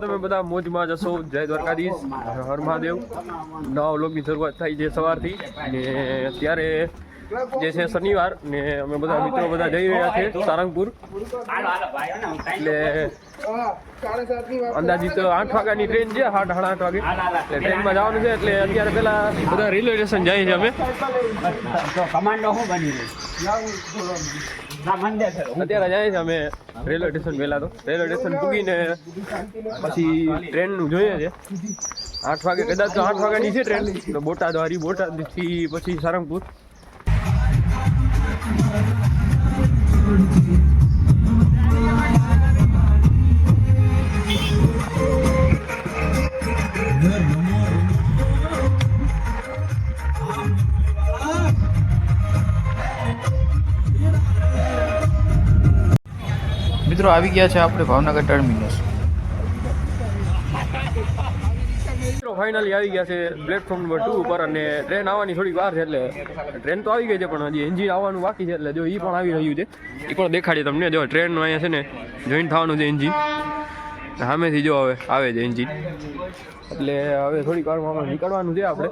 તમે બધા મોજમાં જશો. જય દ્વારકાધીશ, હર મહાદેવ. નવા વ્લોગની શરૂઆત થાય છે સવારથી ને અત્યારે જે છે શનિવાર ને અમે બધા મિત્રો બધા જઈ રહ્યા છે સારંગપુર. એટલે અંદાજિત 8 વાગ્યાની ટ્રેન છે, 8:30 વાગે એટલે ટ્રેનમાં જવાનું છે. એટલે અત્યારે પેલા બધા રેલવે સ્ટેશન જઈએ છીએ અમે. અત્યારે જાય છે અમે રેલવે સ્ટેશન. પહેલા તો રેલવે સ્ટેશન પૂગીને પછી ટ્રેનનું જોઈએ છે. 8 વાગે કદાચ તો 8 વાગ્યાની છે ટ્રેન, તો બોટાદ વાળી, બોટાદથી પછી સારંગપુર. મિત્રો આવી ગયા છે આપણે ભાવનગર ટર્મિનસ. મિત્રો ફાઇનલી આવી ગયા છે પ્લેટફોર્મ નંબર 2 ઉપર અને ટ્રેન આવવાની થોડીક વાર છે. એટલે ટ્રેન તો આવી ગઈ છે પણ હજી એન્જિન આવવાનું બાકી છે. એટલે જો એ પણ આવી રહ્યું છે, એ પણ દેખાડીએ તમને. જો ટ્રેનનું અહીંયા છે ને જોઈન્ટ થવાનું છે એન્જિન. સામેથી જો હવે આવે છે એન્જિન. એટલે હવે થોડીક વારમાં નીકળવાનું છે આપણે.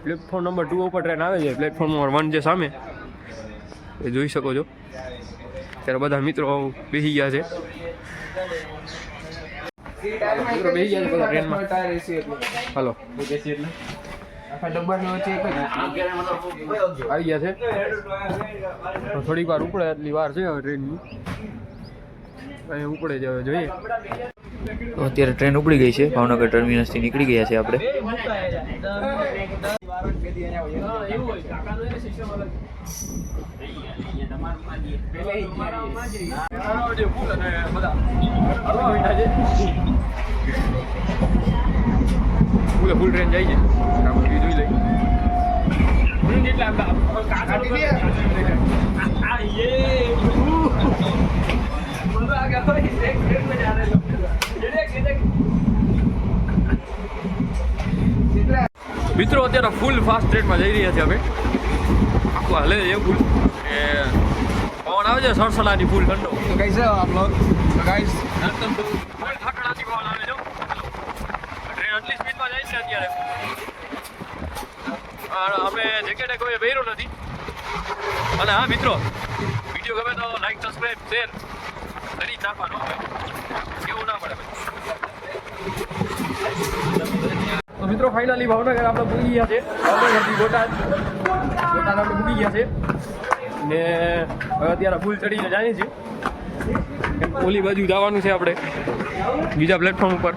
પ્લેટફોર્મ નંબર 2 ઉપર ટ્રેન આવે છે. પ્લેટફોર્મ નંબર 1 જે સામે એ જોઈ શકો છો. ત્યારે બધા મિત્રો બેસી ગયા છે. મિત્રો બેસી ગયા છે બધા ટ્રેનમાં. હાલો આવી ગયા છે. થોડીક વાર ઉપડે એટલી વાર છે હવે ટ્રેનની. અહીં ઉપડે છે હવે જોઈએ. તો અત્યારે ટ્રેન ઉપડી ગઈ છે, ભાવનગર ટર્મિનસથી નીકળી ગયા છે આપણે. ફૂલ ટ્રેન જાય છે. જોઈ લઈ મિત્રો. અત્યારે ફૂલ ફાસ્ટ ટ્રેનમાં જઈ રહ્યા છે અમે. આખું હલે છે ફૂલ. એ પવન આવે છે સડસડાની ફૂલ ઠંડો. તો કઈ છે આપ લોગ ગાઈસ ઠકડાથી પવન આવે છે. ટ્રેન આટલી સ્પીડમાં જાય છે અત્યારે. અમે જેકેટે કોઈ પહેર્યું નથી. અને હા મિત્રો, વિડીયો ગમે તો લાઈક, સબસ્ક્રાઈબ, શેર કરી નાખવાનો. કેવું ના પડે. તો મિત્રો ફાઇનલી ભાવનગર આપણે પૂગી ગયા છે. ભાવનગરથી બોટાદ આપણે પૂગી ગયા છે ને હવે અત્યારે ફૂલ ચડીને જાય છે. ઓલી બાજુ જવાનું છે આપણે બીજા પ્લેટફોર્મ ઉપર.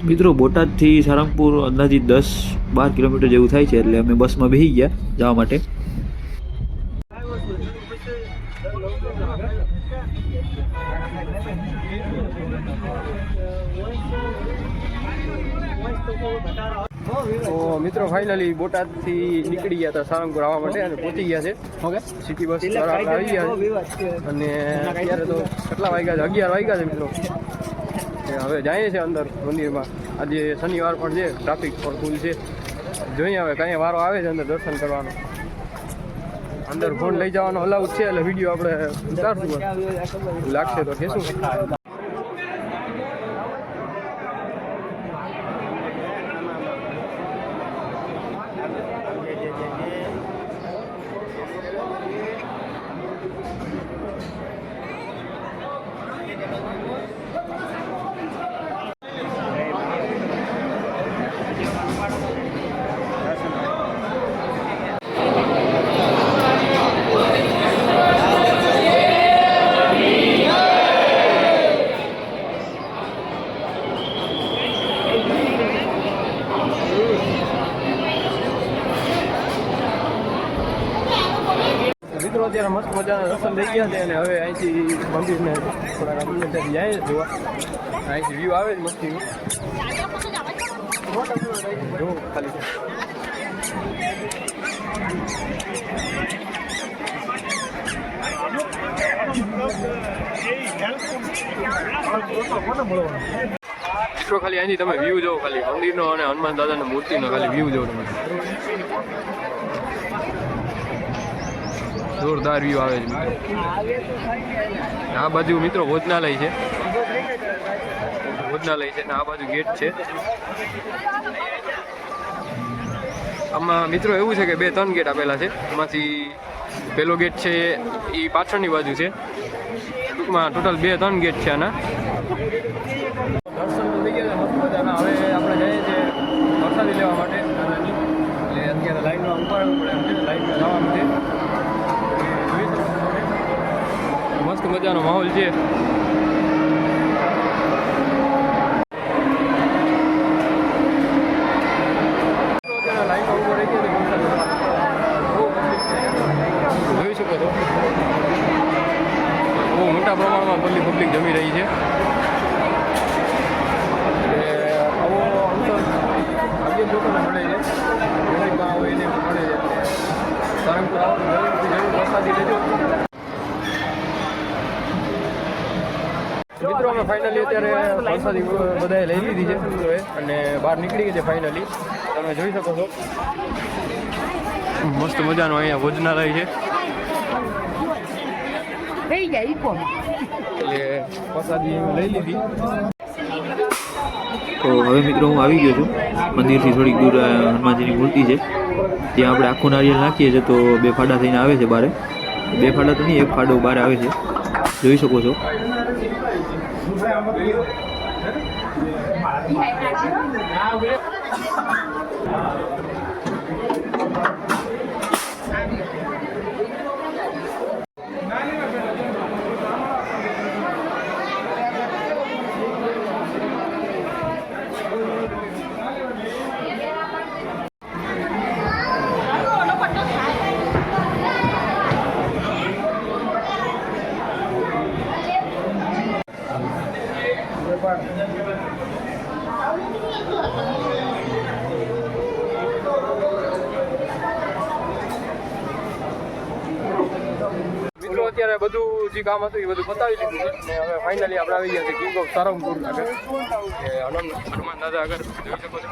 મિત્રો બોટાદથી સારંગપુર અંદાજિત 10-12 કિલોમીટર જેવું થાય છે. એટલે અમે બસમાં બેસી ગયા જવા માટે. તો મિત્રો ફાઇનલી બોટાદથી નીકળી ગયા હતા સારંગપુર આવવા માટે અને પહોંચી ગયા છે. ઓકે, સિટી બસ દ્વારા આવી ગયા છે. અને અત્યારે તો કેટલા વાગ્યા છે? 11 વાગ્યા છે મિત્રો. હવે જાય છે અંદર મંદિરમાં. આજે શનિવાર પણ છે, ટ્રાફિક પણ ફૂલ છે. જોઈએ હવે કઈ વારો આવે છે અંદર દર્શન કરવાનો. અંદર ફોન લઈ જવાનો અલાઉડ છે, એટલે વિડીયો આપણે ઉતારશું. લાગશે તો કહેશું. મિત્રો અત્યારે મસ્ત મજાના દર્શન થઈ ગયા છે અને હવે અહીંથી મંદિરને થોડાક મંદિરથી જાય જોવા. અહીંથી વ્યૂ આવે જ મસ્તીનું. જો ખાલી મિત્રો ખાલી અહીંથી તમે વ્યૂ જોવો, ખાલી મંદિરનો અને હનુમાન દાદાની મૂર્તિનો ખાલી વ્યૂ જોવો તમે. જોરદાર વ્યૂ આવે છે મિત્રો. આ બાજુ મિત્રો ભોજનાલય છે, ભોજનાલય છે ને આ બાજુ ગેટ છે. આમાં મિત્રો એવું છે કે 2-3 ગેટ આપેલા છે. એમાંથી પેલો ગેટ છે એ પાછળની બાજુ છે. ટૂંકમાં ટોટલ 2-3 ગેટ છે આના. દર્શન તો થઈ ગયા છે મસ્ત મજાના. હવે આપણે જઈએ છીએ પ્રસાદી લેવા માટે નાનાની. એટલે અત્યારે લાઈનમાં ઉભા રહેવું પડે એમ છે, લાઈનમાં જવાનું છે. મસ્ત મજાનો માહોલ છે. લાઈનમાં ઉભો રહી ગયો જોઈ શકો છો. બહુ મોટા પ્રમાણમાં પબ્લિક જમી રહી છે. આવો અવસર ભાગ્ય લોકોને મળે છે. ગરીબમાં હોય એને મળે છે. સારંગપુર આવવાનું જરૂર પ્રસાદી લેજો. મિત્રો અમે ફાઇનલી અત્યારે પ્રસાદી બધાએ લઈ લીધી છે મિત્રોએ અને બહાર નીકળી ગઈ છે ફાઇનલી. તમે જોઈ શકો છો મસ્ત મજાનો અહીંયા ભોજનાલય છે. એટલે પ્રસાદી લઈ લીધી. તો હવે મિત્રો હું આવી ગયો છું મંદિરથી થોડીક દૂર. હનુમાનજીની મૂર્તિ છે ત્યાં આપણે આખું નારિયેળ નાખીએ છીએ તો 2 ફાડા થઈને આવે છે બારે. 2 ફાડા તો નહીં, 1 ફાડો બારે આવે છે, જોઈ શકો છો. મિત્રો અત્યારે બધું જે કામ હતું એ બધું પતાવી લીધું છે અને હવે ફાઇનલી આપણે આવી ગયા છે કિંગ ઓફ સારંગપુર આગળ, કે હનુમાન દાદા આગળ જોઈ શકો છો.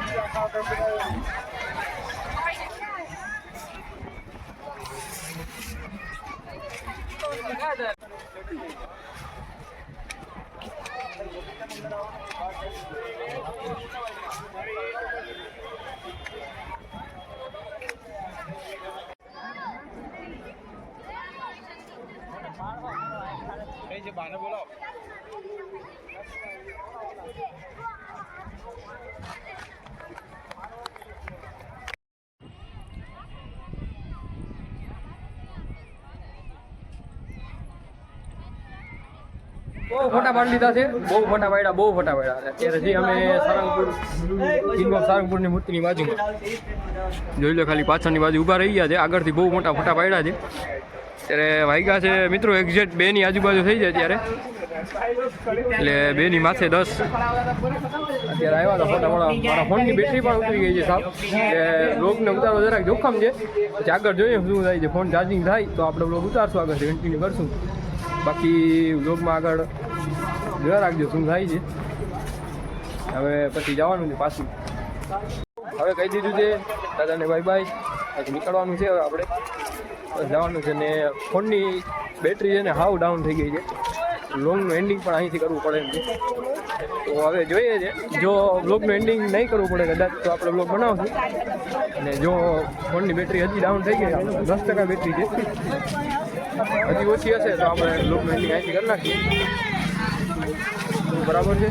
બહુ ફોટા પાડી લીધા છે, બહુ ફોટા પાડ્યા. અત્યારે જે અમે સારંગપુર કિંગ ઓફ સારંગપુરની મૂર્તિની બાજુમાં જોઈ લો, ખાલી પાછળની બાજુ ઊભા રહી ગયા છે. આગળથી બહુ મોટા ફોટા પાડ્યા છે. ત્યારે વાગ્યા છે મિત્રો એક્ઝેક્ટ 2 ની આજુબાજુ થઈ જાય ત્યારે, એટલે 2 ની માથે 10 અત્યારે આવ્યા હતા ફોટા પાડવા. મારા ફોનની બેટરી પણ ઉતરી ગઈ છે સાહેબ, એટલે બ્લોગને ઉતારવો જરાક જોખમ છે. પછી આગળ જોઈએ શું થાય છે. ફોન ચાર્જિંગ થાય તો આપણે બ્લોગ ઉતારશું, આગળ કન્ટિન્યુ કરશું. બાકી વ્લોગમાં આગળ જોયા રાખજો શું થાય છે. હવે પછી જવાનું છે પાછું. હવે કહી દીધું છે દાદાને બાય બાય. પછી નીકળવાનું છે હવે આપણે, જવાનું છે. ને ફોનની બેટરી છે ને હાવ ડાઉન થઈ ગઈ છે. વ્લોગનું એન્ડિંગ પણ અહીંથી કરવું પડે એમ છે. તો હવે જોઈએ છે, જો વ્લોગનું એન્ડિંગ નહીં કરવું પડે કદાચ તો આપણે વ્લોગ બનાવશું. અને જો ફોનની બેટરી હજી ડાઉન થઈ ગઈ, 10% બેટરી છે, હજી ઓછી હશે તો આપણે વ્લોગનું એન્ડિંગ અહીંથી કરી નાખીએ. બરાબર છે.